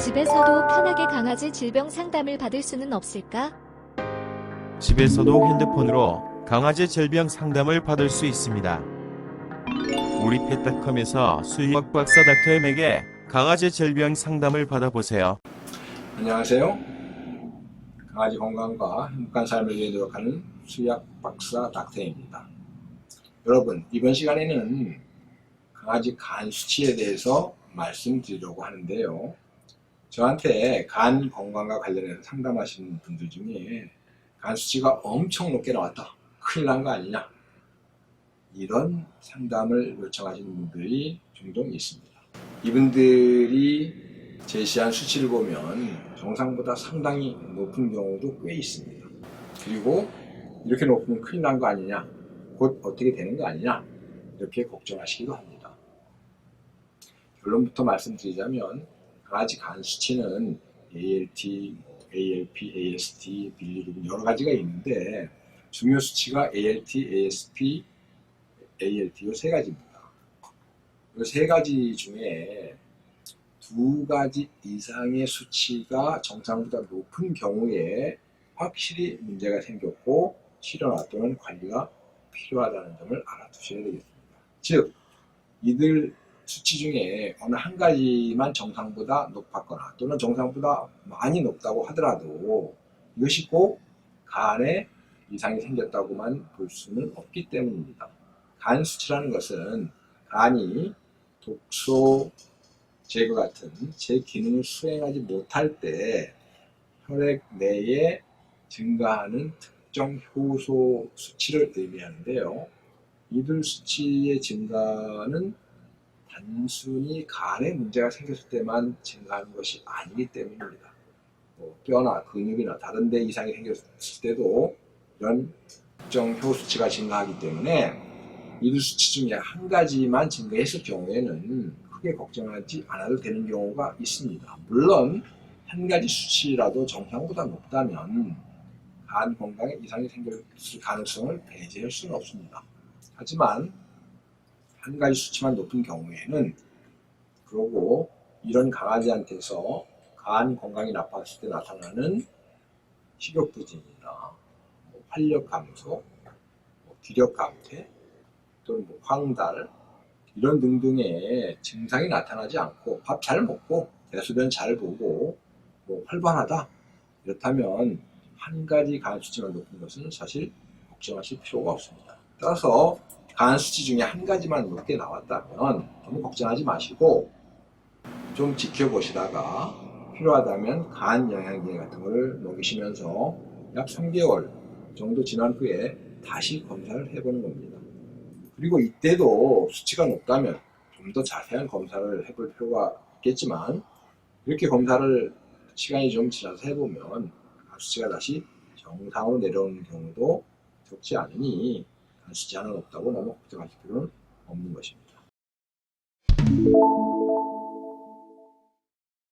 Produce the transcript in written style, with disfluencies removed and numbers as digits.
집에서도 편하게 강아지 질병 상담을 받을 수는 없을까? 집에서도 핸드폰으로 강아지 질병 상담을 받을 수 있습니다. 우리 펫닷컴에서 수의학 박사 닥터엠에게 강아지 질병 상담을 받아보세요. 안녕하세요. 강아지 건강과 행복한 삶을 위해 노력하는 수의학 박사 닥터입니다. 여러분, 이번 시간에는 강아지 간 수치에 대해서 말씀드리려고 하는데요. 저한테 간 건강과 관련해서 상담하시는 분들 중에 간 수치가 엄청 높게 나왔다, 큰일 난 거 아니냐, 이런 상담을 요청하시는 분들이 종종 있습니다. 이분들이 제시한 수치를 보면 정상보다 상당히 높은 경우도 꽤 있습니다. 그리고 이렇게 높으면 큰일 난 거 아니냐, 곧 어떻게 되는 거 아니냐, 이렇게 걱정하시기도 합니다. 결론부터 말씀드리자면 강아지 간 수치는 ALT, ALP, AST, 빌리루빈 여러 가지가 있는데 중요 수치가 ALT, ASP, ALT 이 세 가지입니다. 이 세 가지 중에 두 가지 이상의 수치가 정상보다 높은 경우에 확실히 문제가 생겼고 치료나 또는 관리가 필요하다는 점을 알아두셔야 되겠습니다. 즉, 이들 수치 중에 어느 한 가지만 정상보다 높았거나 또는 정상보다 많이 높다고 하더라도 이것이 꼭 간에 이상이 생겼다고만 볼 수는 없기 때문입니다. 간 수치라는 것은 간이 독소 제거 같은 제 기능을 수행하지 못할 때 혈액 내에 증가하는 특정 효소 수치를 의미하는데요. 이들 수치의 증가는 단순히 간에 문제가 생겼을 때만 증가하는 것이 아니기 때문입니다. 뼈나 근육이나 다른 데 이상이 생겼을 때도 이런 특정 효소 수치가 증가하기 때문에 이들 수치 중에 한 가지만 증가했을 경우에는 크게 걱정하지 않아도 되는 경우가 있습니다. 물론 한 가지 수치라도 정상보다 높다면 간 건강에 이상이 생길 가능성을 배제할 수는 없습니다. 하지만 한 가지 수치만 높은 경우에는, 그리고 이런 강아지한테서 간 건강이 나빴을 때 나타나는 식욕부진이나 활력 감소, 기력 감퇴, 또는 황달 이런 등등의 증상이 나타나지 않고 밥 잘 먹고 대소변 잘 보고 활발하다, 이렇다면 한 가지 간 수치만 높은 것은 사실 걱정하실 필요가 없습니다. 따라서 간 수치 중에 한 가지만 높게 나왔다면 너무 걱정하지 마시고 좀 지켜보시다가 필요하다면 간 영양제 같은 걸 먹이시면서 약 3개월 정도 지난 후에 다시 검사를 해보는 겁니다. 그리고 이때도 수치가 높다면 좀 더 자세한 검사를 해볼 필요가 있겠지만, 이렇게 검사를 시간이 좀 지나서 해보면 수치가 다시 정상으로 내려오는 경우도 적지 않으니 수치 하나 높다고 너무 걱정하실 필요는 없는 것입니다.